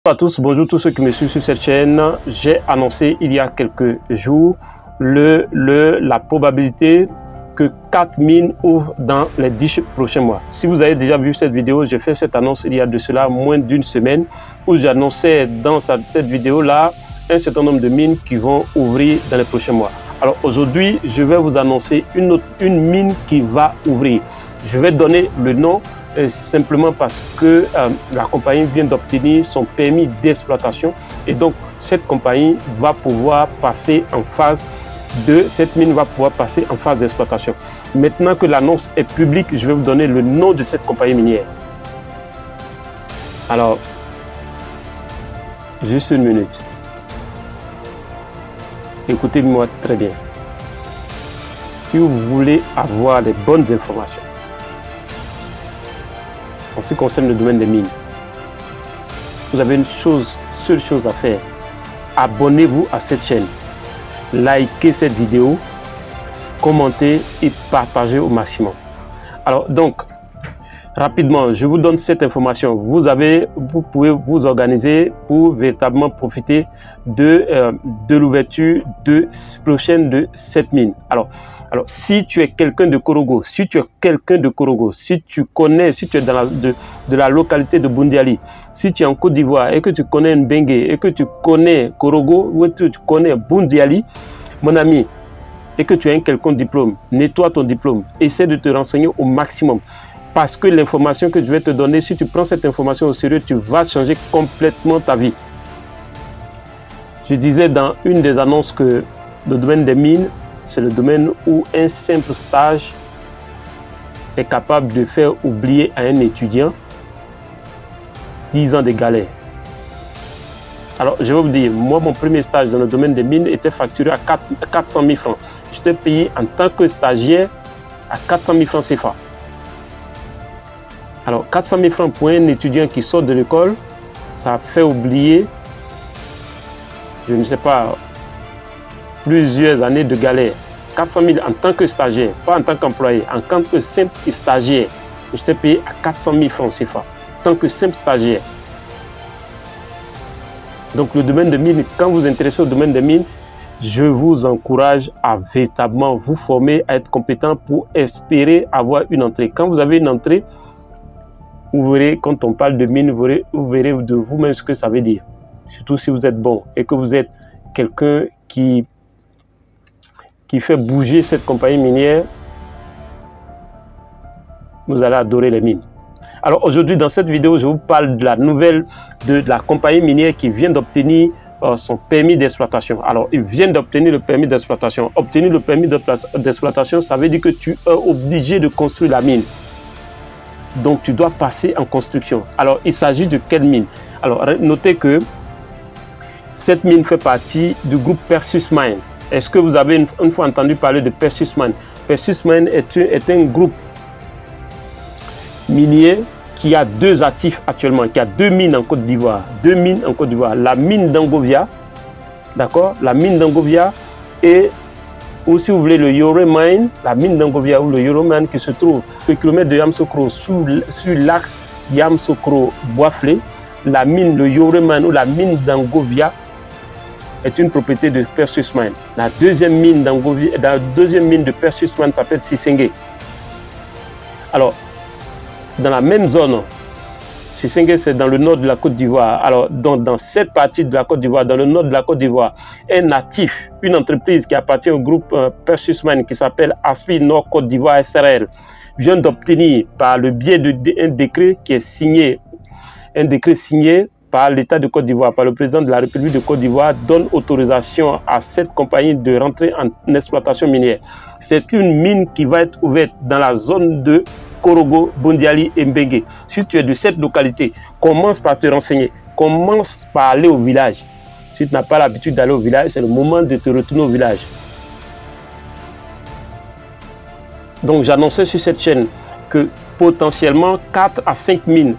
Bonjour à tous, bonjour tous ceux qui me suivent sur cette chaîne. J'ai annoncé il y a quelques jours la probabilité que 4 mines ouvrent dans les 10 prochains mois. Si vous avez déjà vu cette vidéo, j'ai fait cette annonce il y a de cela moins d'une semaine où j'annonçais dans cette vidéo-là un certain nombre de mines qui vont ouvrir dans les prochains mois. Alors aujourd'hui, je vais vous annoncer une mine qui va ouvrir. Je vais donner le nom simplement parce que la compagnie vient d'obtenir son permis d'exploitation et donc cette compagnie va pouvoir passer en phase cette mine va pouvoir passer en phase d'exploitation. Maintenant que l'annonce est publique, je vais vous donner le nom de cette compagnie minière. Alors, juste une minute. Écoutez-moi très bien. Si vous voulez avoir les bonnes informations en ce qui concerne le domaine des mines, vous avez une seule chose à faire. Abonnez-vous à cette chaîne. Likez cette vidéo, commentez et partagez au maximum. Alors donc, rapidement, je vous donne cette information. Vous pouvez vous organiser pour véritablement profiter de l'ouverture prochaine de cette mine. Alors, si tu es quelqu'un de Korogo, si tu es de la localité de Boundiali, si tu es en Côte d'Ivoire et que tu connais Mbengue et que tu connais Korogo ou que tu connais Boundiali, mon ami, et que tu as un quelconque diplôme, nettoie ton diplôme, essaie de te renseigner au maximum. Parce que l'information que je vais te donner, si tu prends cette information au sérieux, tu vas changer complètement ta vie. Je disais dans une des annonces que le domaine des mines, c'est le domaine où un simple stage est capable de faire oublier à un étudiant 10 ans de galère. Alors, je vais vous dire, moi, mon premier stage dans le domaine des mines était facturé à 400 000 francs. J'étais payé en tant que stagiaire à 400 000 francs CFA. Alors, 400 000 francs pour un étudiant qui sort de l'école, ça fait oublier, je ne sais pas, plusieurs années de galère. 400 000 en tant que stagiaire, pas en tant qu'employé, en tant que simple stagiaire. J'étais payé à 400 000 francs CFA, en tant que simple stagiaire. Donc le domaine des mines, quand vous vous intéressez au domaine des mines, je vous encourage à véritablement vous former, à être compétent pour espérer avoir une entrée. Quand vous avez une entrée, vous verrez, quand on parle de mine, vous verrez de vous-même ce que ça veut dire. Surtout si vous êtes bon et que vous êtes quelqu'un qui fait bouger cette compagnie minière, vous allez adorer les mines. Alors aujourd'hui, dans cette vidéo, je vous parle de la nouvelle de la compagnie minière qui vient d'obtenir son permis d'exploitation. Alors, ils viennent d'obtenir le permis d'exploitation. Obtenir le permis d'exploitation, ça veut dire que tu es obligé de construire la mine. Donc, tu dois passer en construction. Alors, il s'agit de quelle mine? Alors, notez que cette mine fait partie du groupe Perseus Mine. Est-ce que vous avez une fois entendu parler de Perseus Mine? Perseus Mine est un groupe minier qui a deux actifs actuellement, qui a deux mines en Côte d'Ivoire. Deux mines en Côte d'Ivoire. La mine d'Angovia, d'accord? La mine d'Angovia et, ou si vous voulez, le Yoro Mine, la mine d'Angovia ou le Yoro Mine qui se trouve quelques kilomètres de Yamoussoukro sur l'axe Yamoussoukro-Boisflé. La mine, le Yoro Mine ou la mine d'Angovia est une propriété de Perseus Mine. La deuxième mine de Perseus Mine s'appelle Sissengue. Alors, dans la même zone, Sissengue, c'est dans le nord de la Côte d'Ivoire. Alors, dans cette partie de la Côte d'Ivoire, dans le nord de la Côte d'Ivoire, un natif, une entreprise qui appartient au groupe Perseus Mine qui s'appelle Aspi Nord Côte d'Ivoire SRL, vient d'obtenir par le biais d'un décret qui est signé, un décret signé par l'État de Côte d'Ivoire, par le président de la République de Côte d'Ivoire, donne autorisation à cette compagnie de rentrer en exploitation minière. C'est une mine qui va être ouverte dans la zone de Korogo, Boundiali et Mbengue. Si tu es de cette localité, commence par te renseigner, commence par aller au village. Si tu n'as pas l'habitude d'aller au village, c'est le moment de te retourner au village. Donc j'annonçais sur cette chaîne que potentiellement 4 à 5 mines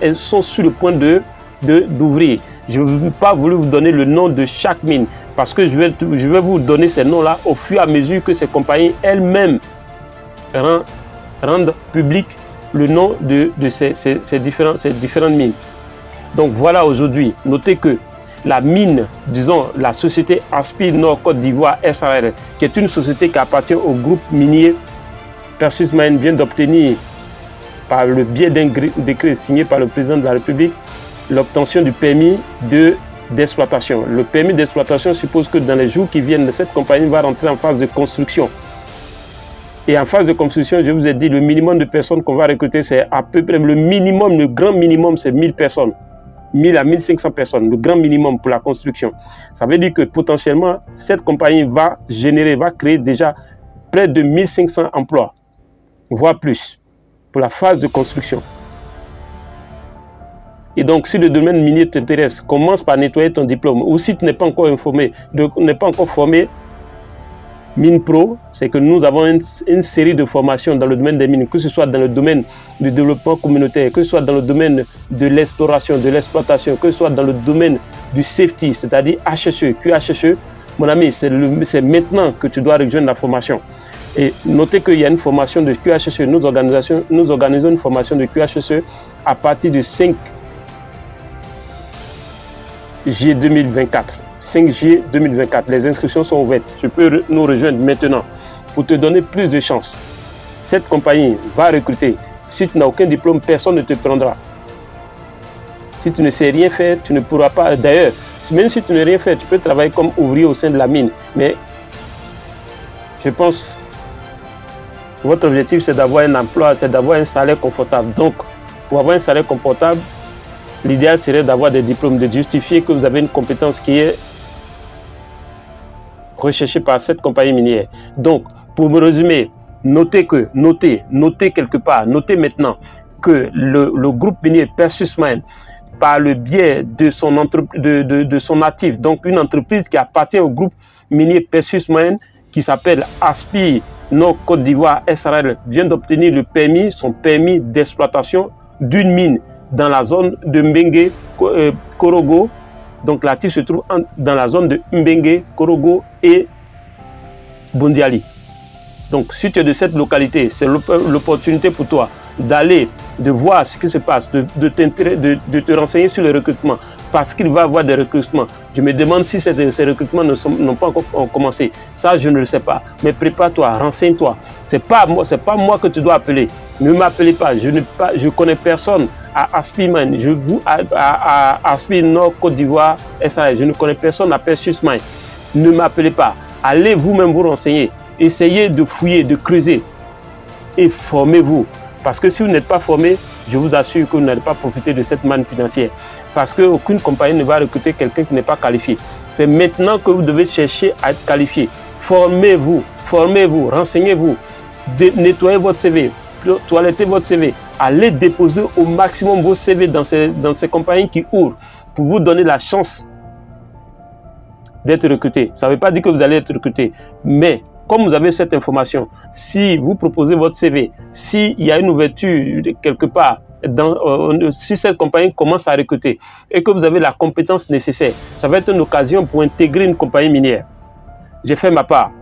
elles sont sur le point d'ouvrir. Je ne vais pas voulu vous donner le nom de chaque mine parce que je vais vous donner ces noms-là au fur et à mesure que ces compagnies elles-mêmes rendent public le nom de ces différentes mines. Donc voilà aujourd'hui, notez que la mine, disons la société Aspire Nord Côte d'Ivoire SARL, qui est une société qui appartient au groupe minier Perseus Mines, vient d'obtenir par le biais d'un décret signé par le président de la République l'obtention du permis d'exploitation. Le permis d'exploitation suppose que dans les jours qui viennent, cette compagnie va rentrer en phase de construction. Et en phase de construction, je vous ai dit, le minimum de personnes qu'on va recruter, c'est à peu près le minimum, le grand minimum, c'est 1000 personnes. 1000 à 1500 personnes, le grand minimum pour la construction. Ça veut dire que potentiellement, cette compagnie va créer déjà près de 1500 emplois, voire plus, pour la phase de construction. Et donc, si le domaine minier t'intéresse, commence par nettoyer ton diplôme. Ou si tu n'es pas encore informé, n'es pas encore formé, MinePro, c'est que nous avons une série de formations dans le domaine des mines, que ce soit dans le domaine du développement communautaire, que ce soit dans le domaine de l'exploration, de l'exploitation, que ce soit dans le domaine du safety, c'est-à-dire HSE, QHSE. Mon ami, c'est maintenant que tu dois rejoindre la formation. Et notez qu'il y a une formation de QHSE. Nous organisons une formation de QHSE à partir du 5 juillet 2024. 5 juillet 2024. Les inscriptions sont ouvertes. Tu peux nous rejoindre maintenant pour te donner plus de chances. Cette compagnie va recruter. Si tu n'as aucun diplôme, personne ne te prendra. Si tu ne sais rien faire, tu ne pourras pas. D'ailleurs, même si tu ne sais rien faire, tu peux travailler comme ouvrier au sein de la mine. Mais je pense que votre objectif, c'est d'avoir un emploi, c'est d'avoir un salaire confortable. Donc, pour avoir un salaire confortable, l'idéal serait d'avoir des diplômes, de justifier que vous avez une compétence qui est recherché par cette compagnie minière. Donc, pour me résumer, notez quelque part, notez maintenant que le groupe minier Perseus Mines, par le biais de son actif, donc une entreprise qui appartient au groupe minier Perseus Mines, qui s'appelle Aspire Nord Côte d'Ivoire SARL, vient d'obtenir le permis, son permis d'exploitation d'une mine dans la zone de Mbengue, Korogo. Donc l'actif se trouve dans la zone de Mbengue, Korogo et Bondiali. Donc si tu es de cette localité, c'est l'opportunité pour toi d'aller, de voir ce qui se passe, de te renseigner sur le recrutement, parce qu'il va y avoir des recrutements. Je me demande si ces recrutements n'ont pas encore commencé. Ça, je ne le sais pas. Mais prépare-toi, renseigne-toi. C'est pas moi que tu dois appeler. Ne m'appelez pas. Je ne connais personne à Aspire Mines. À Aspire Nord Côte d'Ivoire SARL. Je ne connais personne à Perseus Mines. Ne m'appelez pas. Allez vous-même vous renseigner. Essayez de fouiller, de creuser et formez-vous. Parce que si vous n'êtes pas formé, je vous assure que vous n'allez pas profiter de cette manne financière. Parce qu'aucune compagnie ne va recruter quelqu'un qui n'est pas qualifié. C'est maintenant que vous devez chercher à être qualifié. Formez-vous, renseignez-vous, nettoyez votre CV, toilettez votre CV. Allez déposer au maximum vos CV dans ces compagnies qui ouvrent pour vous donner la chance d'être recruté. Ça ne veut pas dire que vous allez être recruté, mais comme vous avez cette information, si vous proposez votre CV, s'il y a une ouverture quelque part, si cette compagnie commence à recruter et que vous avez la compétence nécessaire, ça va être une occasion pour intégrer une compagnie minière. J'ai fait ma part.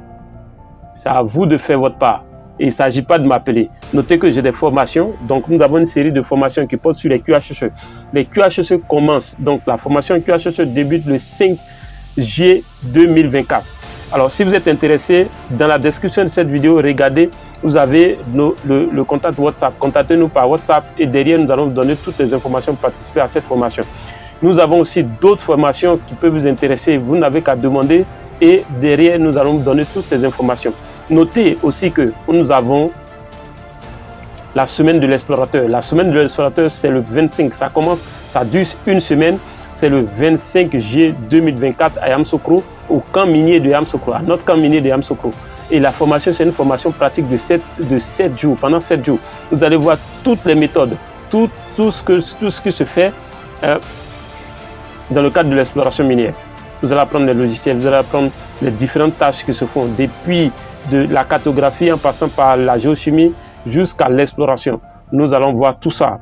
C'est à vous de faire votre part. Et il ne s'agit pas de m'appeler. Notez que j'ai des formations. Donc, nous avons une série de formations qui portent sur les QHSE. Les QHSE commencent. Donc, la formation QHSE débute le 5 juillet 2024. Alors, si vous êtes intéressé, dans la description de cette vidéo, regardez, vous avez le contact WhatsApp. Contactez-nous par WhatsApp et derrière, nous allons vous donner toutes les informations pour participer à cette formation. Nous avons aussi d'autres formations qui peuvent vous intéresser. Vous n'avez qu'à demander et derrière, nous allons vous donner toutes ces informations. Notez aussi que nous avons la semaine de l'explorateur. La semaine de l'explorateur, c'est le 25. Ça commence, ça dure une semaine. C'est le 25 juillet 2024 à Yamoussoukro, au camp minier de Yamoussoukro, à notre camp minier de Yamoussoukro. Et la formation, c'est une formation pratique de 7 jours. Pendant 7 jours, vous allez voir toutes les méthodes, tout ce qui se fait dans le cadre de l'exploration minière. Vous allez apprendre les logiciels, vous allez apprendre les différentes tâches qui se font, depuis de la cartographie en passant par la géochimie jusqu'à l'exploration. Nous allons voir tout ça.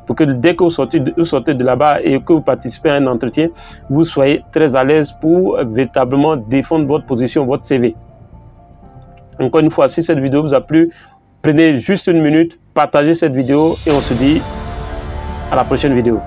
Pour que dès que vous sortez de là-bas et que vous participez à un entretien, vous soyez très à l'aise pour véritablement défendre votre position, votre CV. Encore une fois, si cette vidéo vous a plu, prenez juste une minute, partagez cette vidéo et on se dit à la prochaine vidéo.